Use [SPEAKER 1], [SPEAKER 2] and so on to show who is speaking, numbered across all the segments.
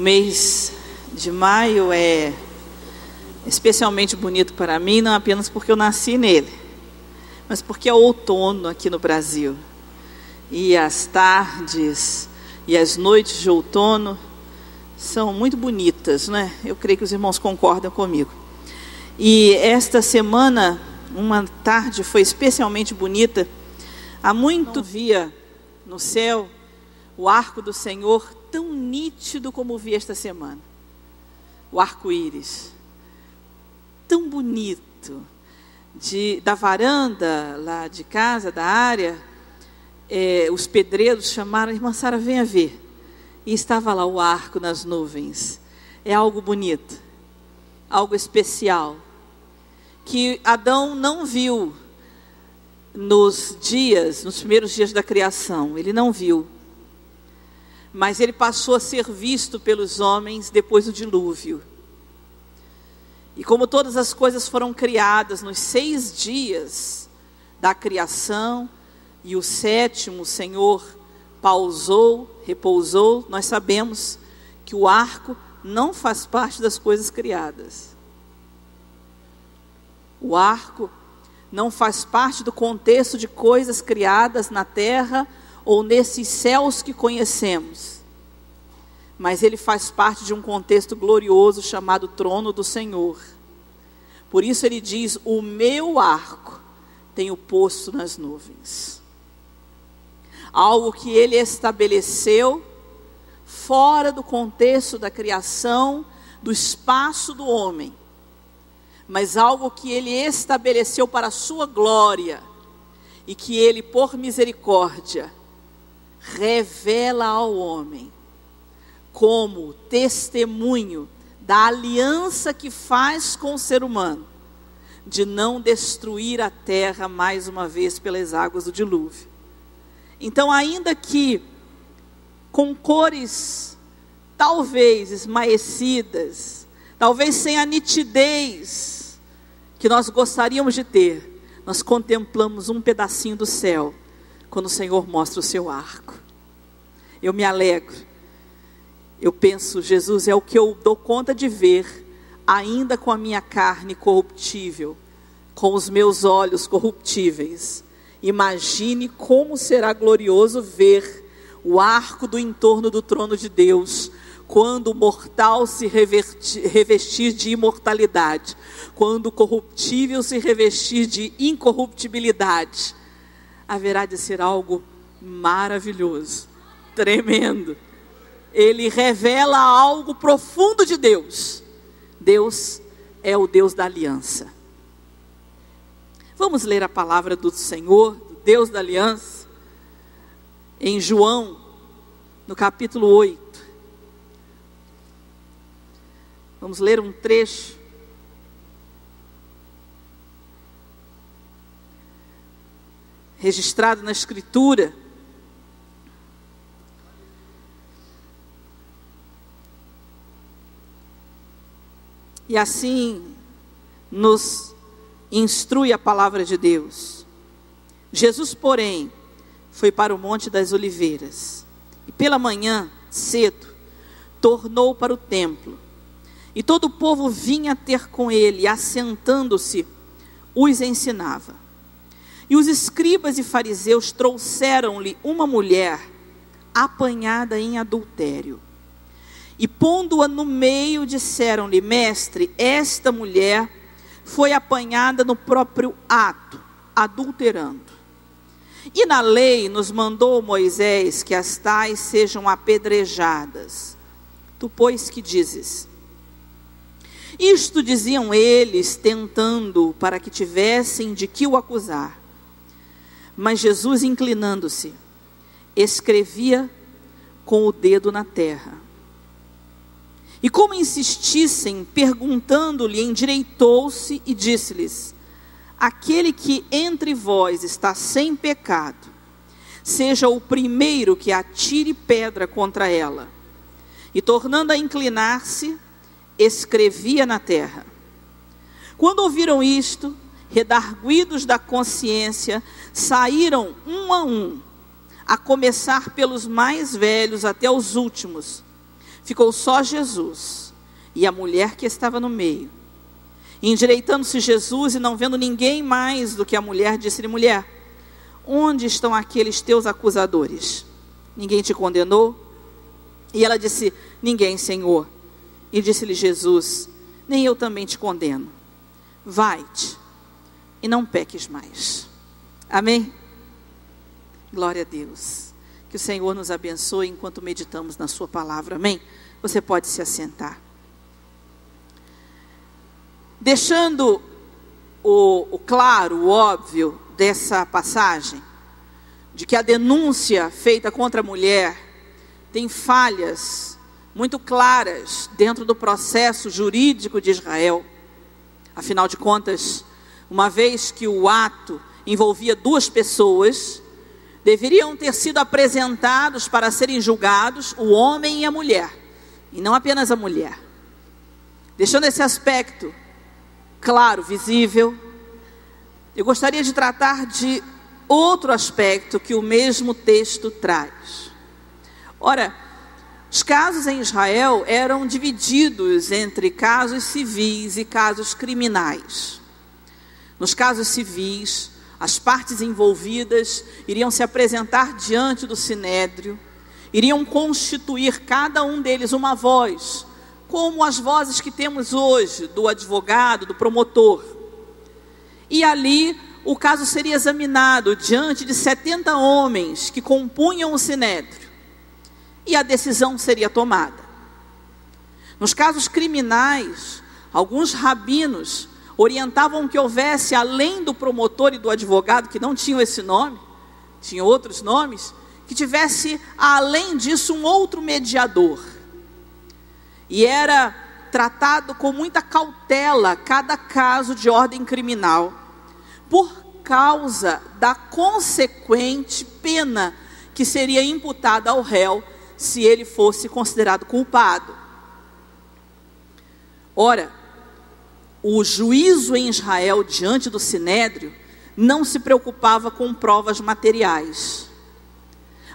[SPEAKER 1] O mês de maio é especialmente bonito para mim, não apenas porque eu nasci nele, mas porque é outono aqui no Brasil. E as tardes e as noites de outono são muito bonitas, né? Eu creio que os irmãos concordam comigo. E esta semana, uma tarde foi especialmente bonita. Há muito via no céu o arco do Senhor tão nítido como vi esta semana. O arco-íris, tão bonito. Da varanda lá de casa, da área, os pedreiros chamaram: irmã Sara, venha ver. E estava lá o arco nas nuvens. É algo bonito, algo especial, que Adão não viu nos primeiros dias da criação. Ele não viu, mas ele passou a ser visto pelos homens depois do dilúvio. E como todas as coisas foram criadas nos 6 dias da criação, e o 7º o Senhor repousou, nós sabemos que o arco não faz parte das coisas criadas. O arco não faz parte do contexto de coisas criadas na terra ou nesses céus que conhecemos. Mas ele faz parte de um contexto glorioso chamado trono do Senhor. Por isso ele diz: o meu arco tenho posto nas nuvens. Algo que ele estabeleceu fora do contexto da criação, do espaço do homem, mas algo que ele estabeleceu para a sua glória, e que ele, por misericórdia, revela ao homem, como testemunho da aliança que faz com o ser humano, de não destruir a terra mais uma vez pelas águas do dilúvio. Então, ainda que com cores talvez esmaecidas, talvez sem a nitidez que nós gostaríamos de ter, nós contemplamos um pedacinho do céu, quando o Senhor mostra o seu arco. Eu me alegro. Eu penso: Jesus, é o que eu dou conta de ver, ainda com a minha carne corruptível, com os meus olhos corruptíveis. Imagine como será glorioso ver o arco do entorno do trono de Deus, quando o mortal se revestir de imortalidade, quando o corruptível se revestir de incorruptibilidade. Haverá de ser algo maravilhoso, tremendo. Ele revela algo profundo de Deus. Deus é o Deus da aliança. Vamos ler a palavra do Senhor, do Deus da aliança, em João, no capítulo 8. Vamos ler um trecho. Registrado na Escritura. E assim nos instrui a palavra de Deus. Jesus, porém, foi para o Monte das Oliveiras, e pela manhã, cedo, tornou para o templo, e todo o povo vinha ter com ele, e assentando-se, os ensinava. E os escribas e fariseus trouxeram-lhe uma mulher apanhada em adultério, e pondo-a no meio, disseram-lhe: mestre, esta mulher foi apanhada no próprio ato, adulterando. E na lei nos mandou Moisés que as tais sejam apedrejadas. Tu, pois, que dizes? Isto diziam eles, tentando, para que tivessem de que o acusar. Mas Jesus, inclinando-se, escrevia com o dedo na terra. E como insistissem, perguntando-lhe, endireitou-se e disse-lhes: aquele que entre vós está sem pecado, seja o primeiro que atire pedra contra ela. E tornando a inclinar-se, escrevia na terra. Quando ouviram isto, redarguidos da consciência, saíram um, a começar pelos mais velhos até os últimos. ficou só Jesus e a mulher que estava no meio. Endireitando-se Jesus e não vendo ninguém mais do que a mulher, disse-lhe: mulher, onde estão aqueles teus acusadores? Ninguém te condenou? E ela disse: ninguém, Senhor. E disse-lhe Jesus: nem eu também te condeno. Vai-te e não peques mais. Amém? Glória a Deus. Que o Senhor nos abençoe enquanto meditamos na sua palavra. Amém? Você pode se assentar. Deixando o claro, o óbvio dessa passagem, de que a denúncia feita contra a mulher tem falhas muito claras dentro do processo jurídico de Israel. Afinal de contas, uma vez que o ato envolvia duas pessoas, deveriam ter sido apresentados para serem julgados o homem e a mulher, e não apenas a mulher. Deixando esse aspecto claro, visível, eu gostaria de tratar de outro aspecto que o mesmo texto traz. Ora, os casos em Israel eram divididos entre casos civis e casos criminais. Nos casos civis, as partes envolvidas iriam se apresentar diante do sinédrio, iriam constituir cada um deles uma voz, como as vozes que temos hoje, do advogado, do promotor. E ali o caso seria examinado diante de 70 homens que compunham o sinédrio, e a decisão seria tomada. Nos casos criminais, alguns rabinos orientavam que houvesse, além do promotor e do advogado, que não tinham esse nome, tinham outros nomes, que tivesse, além disso, um outro mediador. E era tratado com muita cautela cada caso de ordem criminal, por causa da consequente pena que seria imputada ao réu se ele fosse considerado culpado. Ora, o juízo em Israel diante do sinédrio não se preocupava com provas materiais,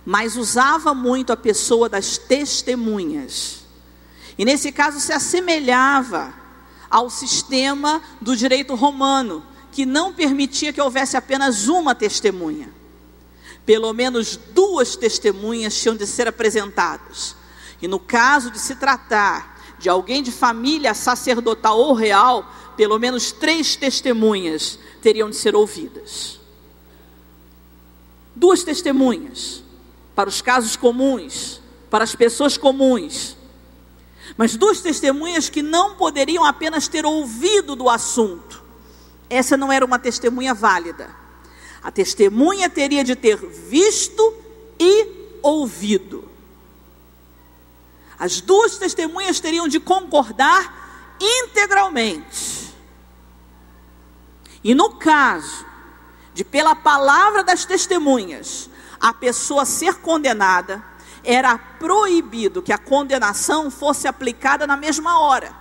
[SPEAKER 1] mas usava muito a pessoa das testemunhas. E nesse caso se assemelhava ao sistema do direito romano, que não permitia que houvesse apenas uma testemunha. Pelo menos duas testemunhas tinham de ser apresentadas. E no caso de se tratar de alguém de família sacerdotal ou real, pelo menos 3 testemunhas teriam de ser ouvidas. 2 testemunhas para os casos comuns, para as pessoas comuns. Mas 2 testemunhas que não poderiam apenas ter ouvido do assunto. Essa não era uma testemunha válida. A testemunha teria de ter visto e ouvido. As 2 testemunhas teriam de concordar integralmente. E no caso de, pela palavra das testemunhas, a pessoa ser condenada, era proibido que a condenação fosse aplicada na mesma hora.